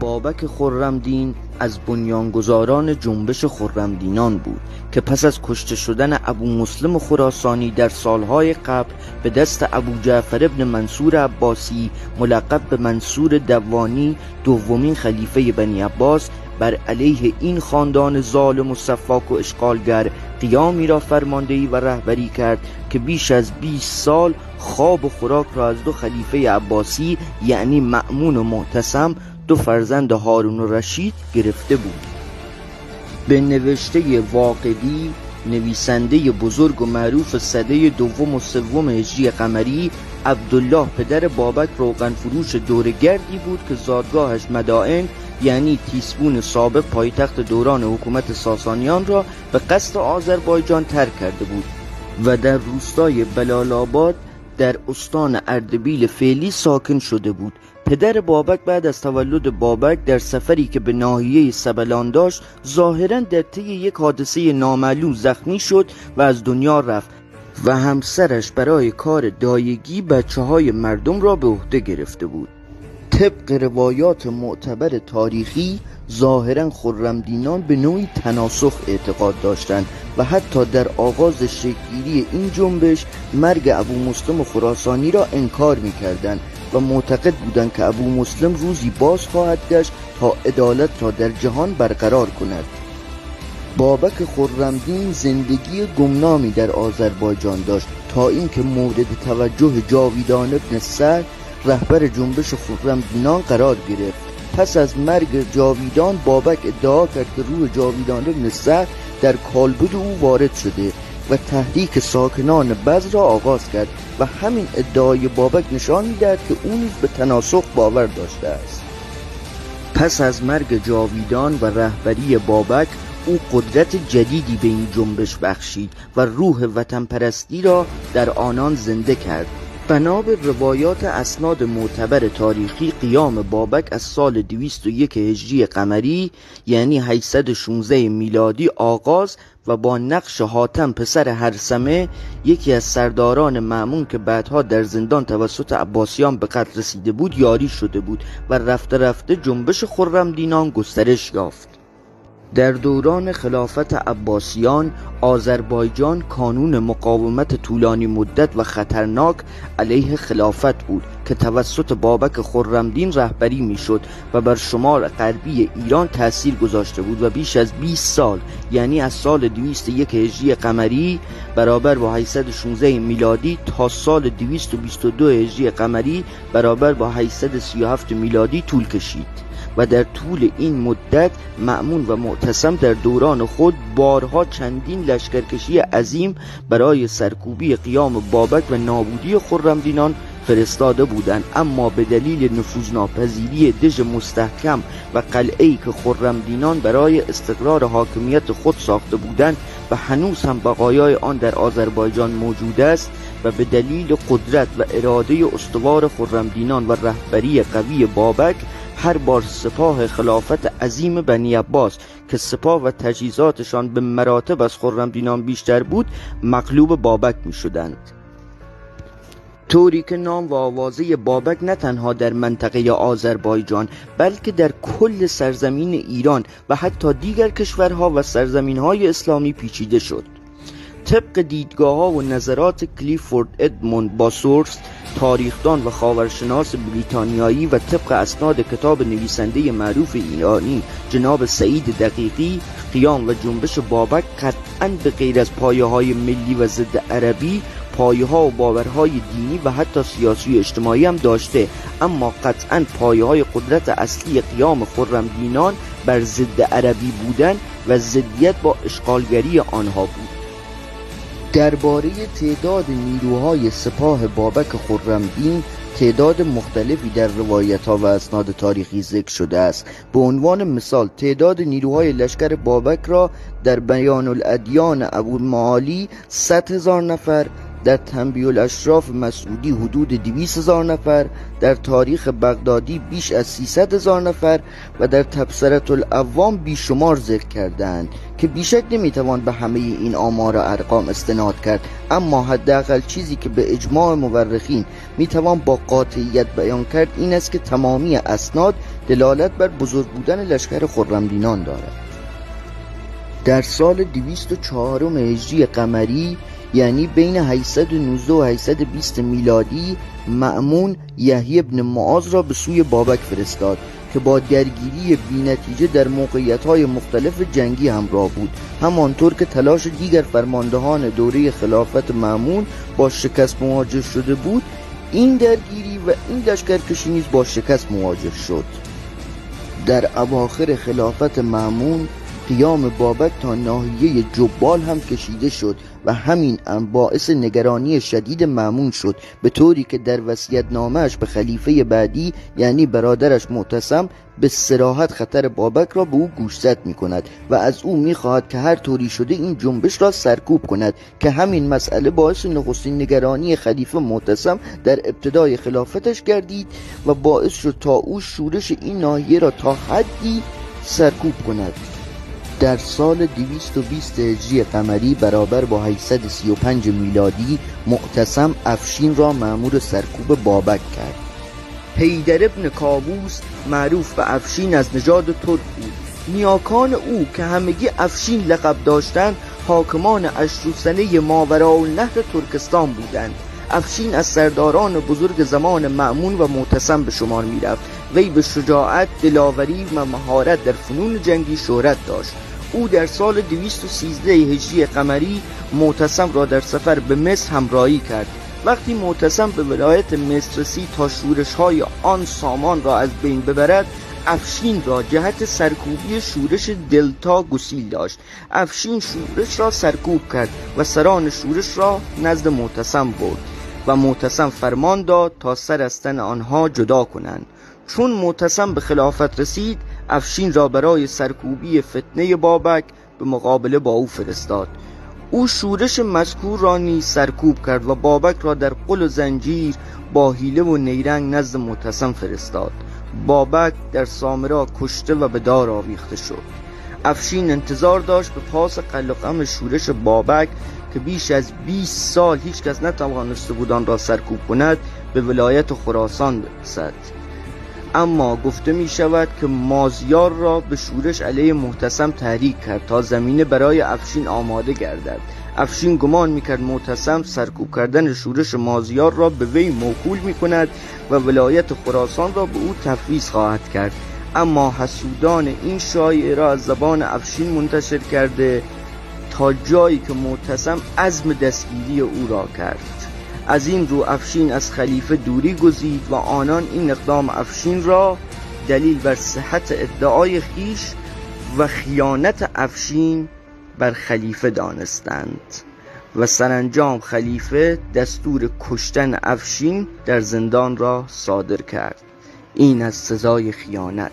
بابک خرمدین از بنیانگذاران جنبش خرمدینان بود که پس از کشته شدن ابو مسلم خراسانی در سالهای قبل به دست ابو جعفر ابن منصور عباسی ملقب به منصور دوانی دومین خلیفه بنی عباس بر علیه این خاندان ظالم و سفاک و اشغالگر قیامی را فرماندهی و رهبری کرد که بیش از 20 سال خواب و خوراک را از دو خلیفه عباسی یعنی مأمون و معتصم دو فرزند هارون و رشید گرفته بود. به نوشته واقدی نویسنده بزرگ و معروف سده دوم و سوم هجری قمری، عبدالله پدر بابک روغن فروش دورگردی بود که زادگاهش مدائن یعنی تیسفون سابق پایتخت دوران حکومت ساسانیان را به قصد آذربایجان ترک کرده بود و در روستای بلالآباد در استان اردبیل فعلی ساکن شده بود. پدر بابک بعد از تولد بابک در سفری که به ناحیه سبلان داشت ظاهراً در طی یک حادثه نامعلوم زخمی شد و از دنیا رفت و همسرش برای کار دایگی بچه‌های مردم را به عهده گرفته بود. طبق روایات معتبر تاریخی ظاهراً خرمدینان به نوعی تناسخ اعتقاد داشتند و حتی در آغاز شکل‌گیری این جنبش مرگ ابو مسلم خراسانی را انکار می‌کردند و معتقد بودند که ابو مسلم روزی باز خواهد گشت تا عدالت را در جهان برقرار کند. بابک خرمدین زندگی گمنامی در آذربایجان داشت تا اینکه مورد توجه جاویدان ابن سعد رهبر جنبش خرمدینان قرار گرفت. پس از مرگ جاویدان بابک ادعا کرد که روح جاویدان ابن سعد در کالبد او وارد شده و تحریک ساکنان بز را آغاز کرد و همین ادعای بابک نشان می‌دهد که او نیز به تناسخ باور داشته است. پس از مرگ جاویدان و رهبری بابک او قدرت جدیدی به این جنبش بخشید و روح وطن پرستی را در آنان زنده کرد. بنا به روایات اسناد معتبر تاریخی قیام بابک از سال 201 هجری قمری یعنی 816 میلادی آغاز و با نقش حاتم پسر هرثمه یکی از سرداران مأمون که بعدها در زندان توسط عباسیان به قتل رسیده بود یاری شده بود و رفته رفته جنبش خرمدینان گسترش یافت. در دوران خلافت عباسیان آذربایجان کانون مقاومت طولانی مدت و خطرناک علیه خلافت بود که توسط بابک خرمدین رهبری میشد و بر شمال غربی ایران تأثیر گذاشته بود و بیش از 20 سال یعنی از سال 201 هجری قمری برابر با 816 میلادی تا سال 222 هجری قمری برابر با 837 میلادی طول کشید و در طول این مدت مأمون و معتصم در دوران خود بارها چندین لشکرکشی عظیم برای سرکوبی قیام بابک و نابودی خرمدینان فرستاده بودند، اما به دلیل نفوذناپذیری دژ مستحکم و قلعه‌ای که خرمدینان برای استقرار حاکمیت خود ساخته بودند و هنوز هم بقایای آن در آذربایجان موجود است و به دلیل قدرت و اراده استوار خرمدینان و رهبری قوی بابک هر بار سپاه خلافت عظیم بنی عباس که سپاه و تجهیزاتشان به مراتب از خرمدینان بیشتر بود مغلوب بابک می شدند، طوری که نام و آوازه بابک نه تنها در منطقه آذربایجان بلکه در کل سرزمین ایران و حتی دیگر کشورها و سرزمینهای اسلامی پیچیده شد. طبق دیدگاه‌ها و نظرات کلیفورد ادموند باسورست تاریخدان و خاورشناس بریتانیایی و طبق اسناد کتاب نویسنده معروف ایرانی جناب سعید دقیقی، قیام و جنبش بابک قطعاً به غیر از پایه‌های ملی و ضد عربی پایه‌ها و باورهای دینی و حتی سیاسی و اجتماعی هم داشته، اما قطعاً پایه‌های قدرت اصلی قیام خرمدینان بر ضد عربی بودن و ضدیت با اشغالگری آنها بود. درباره تعداد نیروهای سپاه بابک خرمدین تعداد مختلفی در روایت‌ها و اسناد تاریخی ذکر شده است. به عنوان مثال تعداد نیروهای لشکر بابک را در بیان الادیان ابوالمعالی 100,000 نفر، در تنبیه الاشراف مسعودی حدود 200,000 نفر، در تاریخ بغدادی بیش از 300,000 نفر و در تبصره العوام بیشمار ذکر کردند که بیشک نمیتوان به همه این آمار و ارقام استناد کرد، اما حداقل چیزی که به اجماع مورخین میتوان با قاطعیت بیان کرد این است که تمامی اسناد دلالت بر بزرگ بودن لشکر خرمدینان دارد. در سال 204 هجری قمری، یعنی بین 819 و 820 میلادی، مأمون یحیی بن معاذ را به سوی بابک فرستاد که با درگیری بی‌نتیجه در موقعیت‌های مختلف جنگی همراه بود، همانطور که تلاش دیگر فرماندهان دوره خلافت مأمون با شکست مواجه شده بود. این درگیری و این لشکرکشی نیز با شکست مواجه شد. در اواخر خلافت مأمون قیام بابک تا ناحیه جبال هم کشیده شد و همین باعث نگرانی شدید مأمون شد، به طوری که در وصیت‌نامه‌اش به خلیفه بعدی یعنی برادرش معتصم به صراحت خطر بابک را به او گوشزد می‌کند و از او می‌خواهد که هر طوری شده این جنبش را سرکوب کند، که همین مسئله باعث نخستین نگرانی خلیفه معتصم در ابتدای خلافتش گردید و باعث شد تا او شورش این ناحیه را تا حدی سرکوب کند. در سال 220 هجری قمری برابر با 835 میلادی، معتصم افشین را مأمور سرکوب بابک کرد. حیدر ابن کاووس معروف به افشین از نژاد ترک بود. نیاکان او که همگی افشین لقب داشتند حاکمان اشروسنه ماوراءالنهر ترکستان بودند. افشین از سرداران بزرگ زمان مأمون و معتصم به شمار می رفت. وی به شجاعت، دلاوری و مهارت در فنون جنگی شهرت داشت. او در سال 213 هجری قمری معتصم را در سفر به مصر همراهی کرد. وقتی معتصم به ولایت مصر رسید تا شورش‌های آن سامان را از بین ببرد، افشین را جهت سرکوبی شورش دلتا گسیل داشت. افشین شورش را سرکوب کرد و سران شورش را نزد معتصم برد و معتصم فرمان داد تا سر از تن آنها جدا کنند. چون معتصم به خلافت رسید، افشین را برای سرکوبی فتنه بابک به مقابله با او فرستاد. او شورش مذکور را نیز سرکوب کرد و بابک را در قل و زنجیر با حیله و نیرنگ نزد معتصم فرستاد. بابک در سامرا کشته و به دار آویخته شد. افشین انتظار داشت به پاس قلقم شورش بابک که بیش از 20 سال هیچ کس نتوانسته بود آن را سرکوب کند به ولایت خراسان برسد. اما گفته می شود که مازیار را به شورش علیه معتصم تحریک کرد تا زمینه برای افشین آماده گردد. افشین گمان می کرد معتصم سرکوب کردن شورش مازیار را به وی موکول می کند و ولایت خراسان را به او تفویض خواهد کرد، اما حسودان این شایعه را از زبان افشین منتشر کرده تا جایی که معتصم عزم دستگیری او را کرد. از این رو افشین از خلیفه دوری گزید و آنان این اقدام افشین را دلیل بر صحت ادعای خیش و خیانت افشین بر خلیفه دانستند و سرانجام خلیفه دستور کشتن افشین در زندان را صادر کرد. این از سزای خیانت.